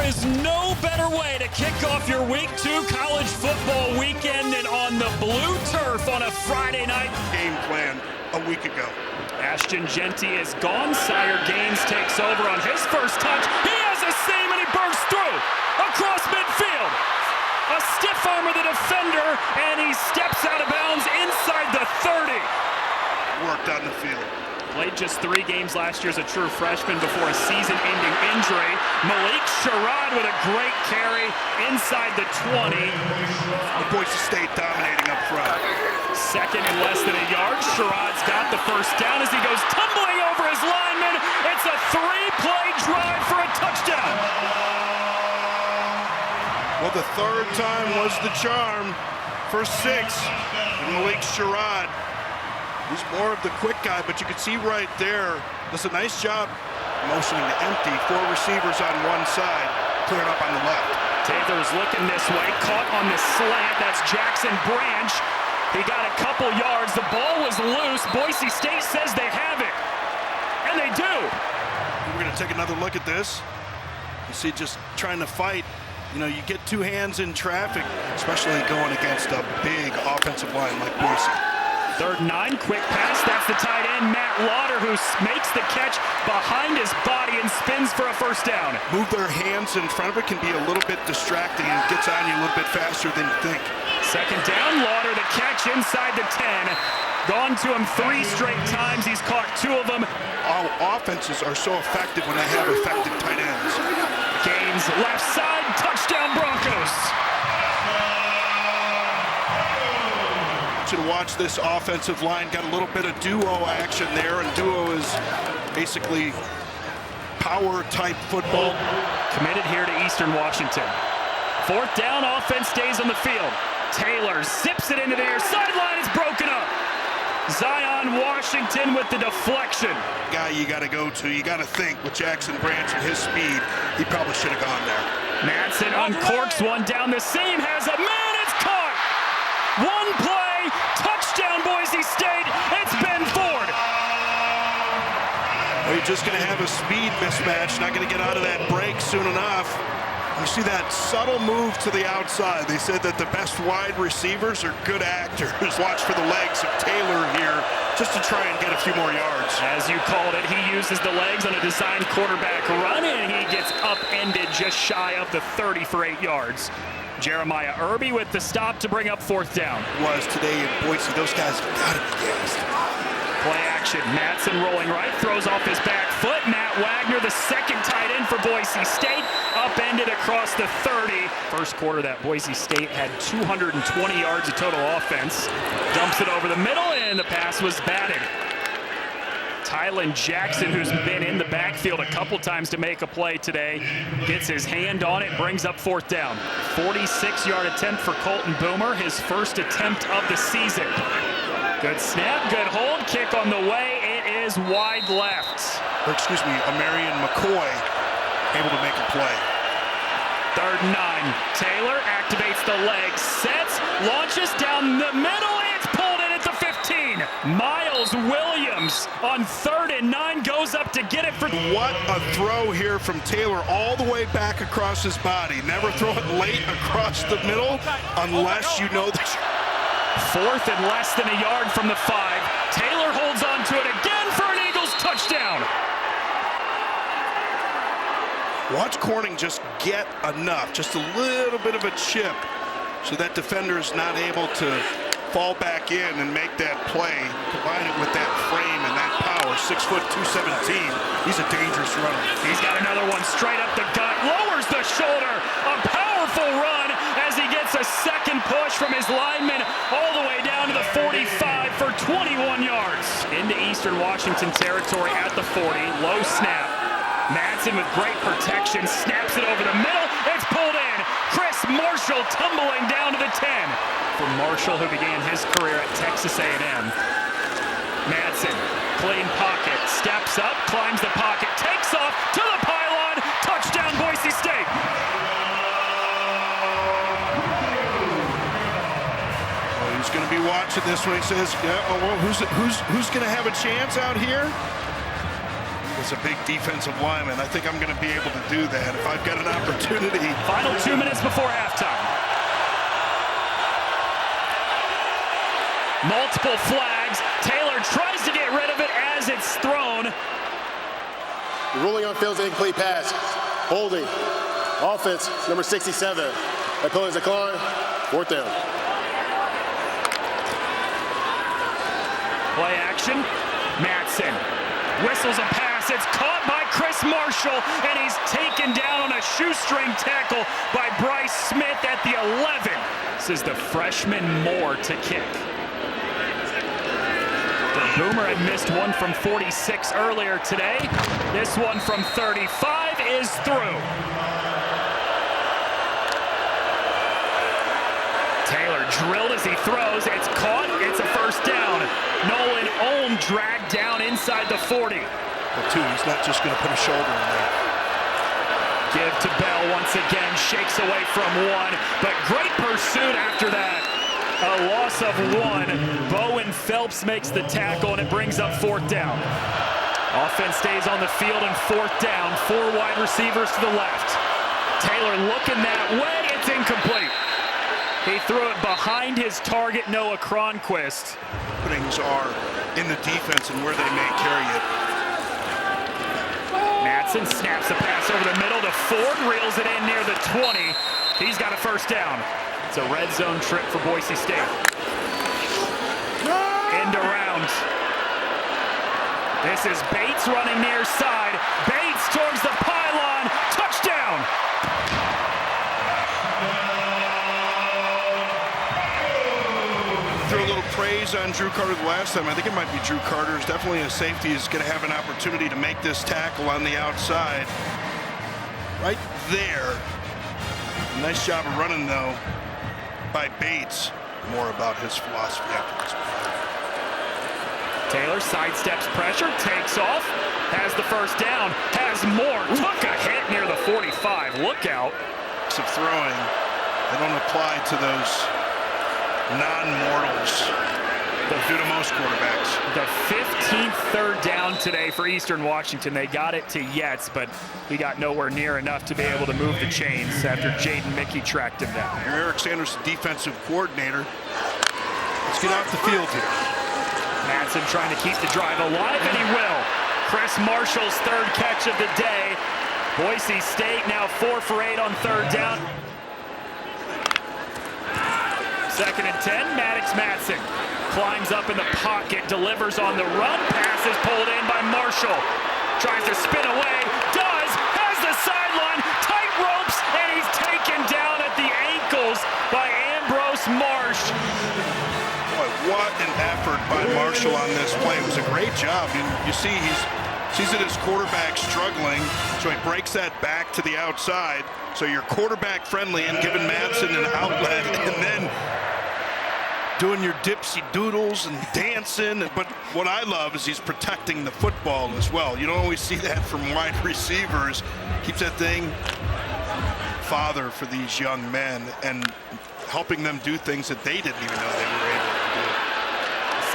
There is no better way to kick off your Week 2 college football weekend than on the blue turf on a Friday night. Game plan a week ago. Ashton Genty is gone. Sire Gaines takes over on his first touch. He has a seam and he bursts through across midfield. A stiff arm of the defender, and he steps out of bounds inside the 30. Worked on the field. Played just 3 games last year as a true freshman before a season-ending injury. Malik Sherrod with a great carry inside the 20. Boise State dominating up front. Second and less than a yard. Sherrod's got the first down as he goes tumbling over his lineman. It's a 3-play drive for a touchdown. Well, the third time was the charm for 6. And Malik Sherrod. He's more of the quick guy, but you can see right there, does a nice job motioning to empty. 4 receivers on one side, cleared up on the left. Taylor's looking this way, caught on the slant. That's Jackson Branch. He got a couple yards. The ball was loose. Boise State says they have it, and they do. We're going to take another look at this. You see, just trying to fight. You know, you get 2 hands in traffic, especially going against a big offensive line like Boise. 3rd and 9, quick pass. That's the tight end, Matt Lauder, who makes the catch behind his body and spins for a first down. Move their hands in front of it can be a little bit distracting and gets on you a little bit faster than you think. 2nd down, Lauder the catch inside the 10. Gone to him 3 straight times. He's caught 2 of them. All offenses are so effective when they have effective tight ends. Gaines left side, touchdown Broncos. To watch this offensive line, got a little bit of duo action there, and duo is basically power type football. Committed here to Eastern Washington. 4th down, offense stays on the field. Taylor zips it into the air, sideline is broken up. Zion Washington with the deflection. Guy you got to go to, you got to think with Jackson Branch and his speed, he probably should have gone there. Madsen uncorks one down the seam, has a man, it's caught. 1 play, touchdown Boise State, it's Ben Ford. Well, you're just going to have a speed mismatch, not going to get out of that break soon enough. You see that subtle move to the outside. They said that the best wide receivers are good actors. Watch for the legs of Taylor here just to try and get a few more yards. As you called it, he uses the legs on a designed quarterback run, and he gets upended just shy of the 30 for 8 yards. Jeremiah Irby with the stop to bring up 4th down. Was today in Boise. Those guys have got to be gassed. Play action. Madsen rolling right, throws off his back foot. Matt Wagner, the 2nd tight end for Boise State, upended across the 30. First quarter, that Boise State had 220 yards of total offense. Dumps it over the middle, and the pass was batted. Tylen Jackson, who's been in the backfield a couple times to make a play today, gets his hand on it, brings up 4th down. 46-yard attempt for Colton Boomer, his first attempt of the season. Good snap, good hold, kick on the way. It is wide left. Or excuse me, Amarian McCoy able to make a play. 3rd and 9. Taylor activates the leg, sets, launches down the middle. It's pulled in at the 15. Miles Williams on 3rd and 9 goes up to get it for. What a throw here from Taylor all the way back across his body. Never throw it late across the middle unless you know that. 4th and less than a yard from the 5. Taylor holds on to it again for an Eagles touchdown. Watch Corning just get enough, just a little bit of a chip, so that defender is not able to fall back in and make that play. Combine it with that frame and that power, 6 foot 217. He's a dangerous runner. He's got another one straight up the gut, lowers the shoulder, a powerful run as he gets a 2nd push from his lineman all the way down to the 45 for 21 yards. Into Eastern Washington territory at the 40, low snap. Madsen with great protection, snaps it over the middle, it's pulled in. Chris Marshall tumbling down to the 10. For Marshall, who began his career at Texas A&M. Madsen, clean pocket, steps up, climbs the pocket, takes off to the pylon, touchdown Boise State. Well, he's going to be watching this one. He says, yeah, well, who's going to have a chance out here? as a big defensive lineman. I think I'm going to be able to do that if I've got an opportunity. Final 2 minutes before halftime. Multiple flags. Taylor tries to get rid of it as it's thrown. Ruling on fields incomplete pass. Holding. Offense, number 67. That penalty is declined. 4th down. Play action. Madsen whistles a pass. It's caught by Chris Marshall, and he's taken down on a shoestring tackle by Bryce Smith at the 11. This is the freshman Moore to kick. The Boomer had missed one from 46 earlier today. This one from 35 is through. Taylor drilled as he throws. It's caught. It's a first down. Nolan Olm dragged down inside the 40. Well, too, he's not just going to put a shoulder in there. Give to Bell once again. Shakes away from one, but great pursuit after that. A loss of one. Bowen Phelps makes the tackle, and it brings up 4th down. Offense stays on the field, and 4th down. 4 wide receivers to the left. Taylor looking that way. It's incomplete. He threw it behind his target, Noah Cronquist. Things are in the defense and where they may carry it. Madsen snaps the pass over the middle to Ford, reels it in near the 20. He's got a first down. It's a red zone trip for Boise State. End around. This is Bates running near side. Bates towards the pylon. Touchdown! Threw a little praise on Drew Carter the last time. I think it might be Drew Carter. Is definitely a safety is going to have an opportunity to make this tackle on the outside. Right there. Nice job of running, though, by Bates. More about his philosophy after this. Taylor sidesteps pressure, takes off, has the first down, has more, took a hit near the 45. Look out. Of throwing, they don't apply to those non-mortals that do to most quarterbacks. The 15th third down today for Eastern Washington. They got it to Yetz, but he got nowhere near enough to be able to move the chains after Jaden Mickey tracked him down. You're Eric Sanders, the defensive coordinator. Let's get off the field here. Madsen trying to keep the drive alive, and he will. Chris Marshall's 3rd catch of the day. Boise State now 4 for 8 on 3rd down. 2nd and 10, Maddox Madsen climbs up in the pocket, delivers on the run, pass is pulled in by Marshall. Tries to spin away, does, has the sideline, tight ropes, and he's taken down at the ankles by Ambrose Marsh. Boy, what an effort by Marshall on this play. It was a great job. You see sees that his quarterback struggling, so he breaks that back to the outside. So you're quarterback friendly and giving Madsen an outlet, and then doing your dipsy doodles and dancing. But what I love is he's protecting the football as well. You don't always see that from wide receivers. Keeps that thing father for these young men and helping them do things that they didn't even know they were able to do.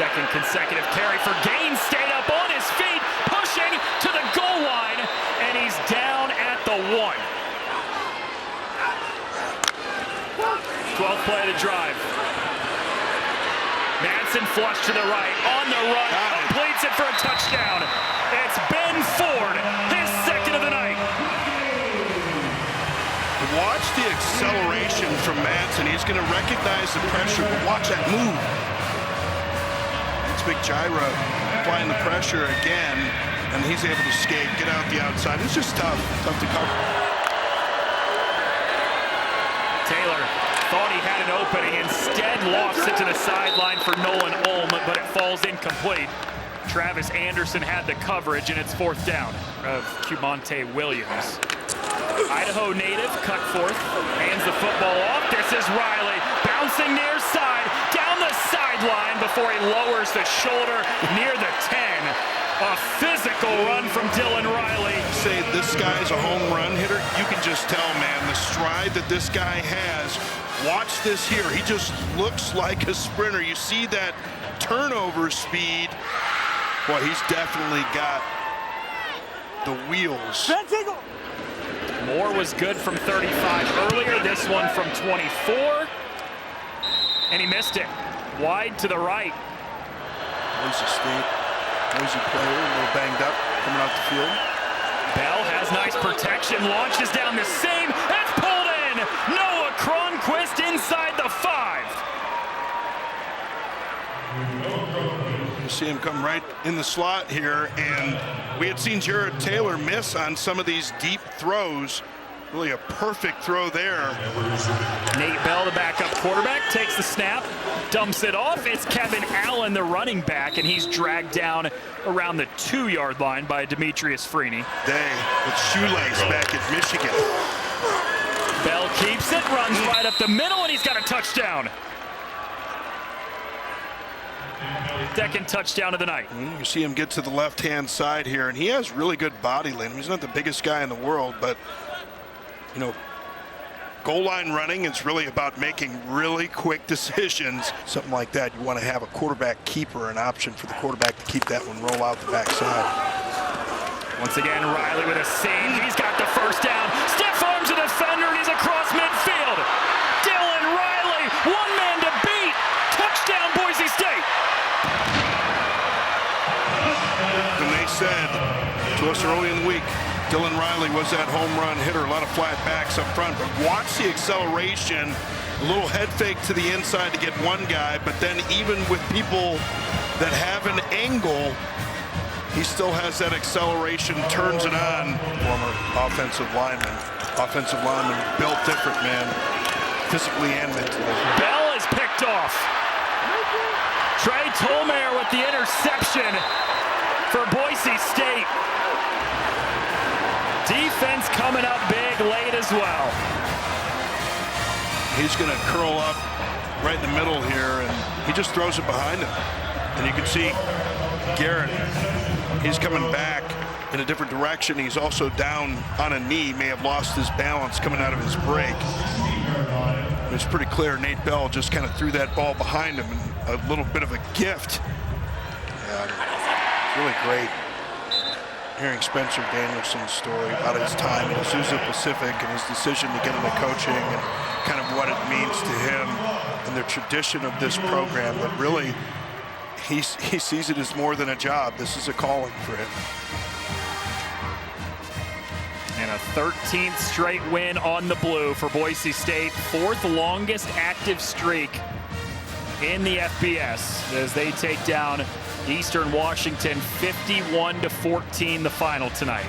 2nd consecutive carry for Gaines, stayed up on his feet, pushing to the goal line, and he's down at the 1. 12th play of the drive. Madsen flush to the right, on the run, completes it for a touchdown. It's Ben Ford, his 2nd of the night. Watch the acceleration from Madsen. He's going to recognize the pressure, but watch that move. It's big gyro, applying the pressure again, and he's able to escape, get out the outside. It's just tough to cover. Taylor thought he had an opening, instead lofts it to the sideline for Nolan Olm, but it falls incomplete. Travis Anderson had the coverage, and it's 4th down of Cumante Williams. Idaho native cut forth, hands the football off. This is Riley, bouncing near side, down the sideline before he lowers the shoulder near the 10. A physical run from Dylan Riley. Say this guy's a home run hitter. You can just tell, man, the stride that this guy has. Watch this here. He just looks like a sprinter. You see that turnover speed. Boy, he's definitely got the wheels. Moore was good from 35 earlier, this one from 24. And he missed it. Wide to the right. Boise State, Boise player, a little banged up, coming out the field. Bell has nice protection, launches down the seam. It's pulled in! Noah Cronquist inside the 5. You see him come right in the slot here, and we had seen Jared Taylor miss on some of these deep throws. Really a perfect throw there. Nate Bell, the backup quarterback, takes the snap, dumps it off. It's Kevin Allen, the running back, and he's dragged down around the 2-yard line by Demetrius Freeney. Day with shoelace back at Michigan. Bell keeps it, runs right up the middle, and he's got a touchdown. Second touchdown of the night. You see him get to the left-hand side here, and he has really good body length. He's not the biggest guy in the world, but you know, goal line running is really about making really quick decisions. Something like that, you want to have a quarterback keeper, an option for the quarterback to keep that one roll out the backside. Once again, Riley with a seam. He's got the first down. Stiff arms a defender, and he's across midfield. Dylan Riley, one man to beat. Touchdown, Boise State. And they said to us early in the week, Dylan Riley was that home run hitter, a lot of flat backs up front, but watch the acceleration, a little head fake to the inside to get one guy, but then even with people that have an angle, he still has that acceleration, turns it on. Former offensive lineman built different, man, physically and mentally. Bell is picked off. Trey Tolmere with the interception for Boise State. Defense coming up big late as well. He's going to curl up right in the middle here, and he just throws it behind him. And you can see Garrett, he's coming back in a different direction. He's also down on a knee, may have lost his balance coming out of his break. It's pretty clear Nate Bell just kind of threw that ball behind him, and a little bit of a gift. Really great hearing Spencer Danielson's story about his time in Azusa Pacific and his decision to get into coaching and kind of what it means to him and the tradition of this program. But really, he sees it as more than a job. This is a calling for him. And a 13th straight win on the blue for Boise State. 4th longest active streak in the FBS as they take down Eastern Washington 51-14 the final tonight.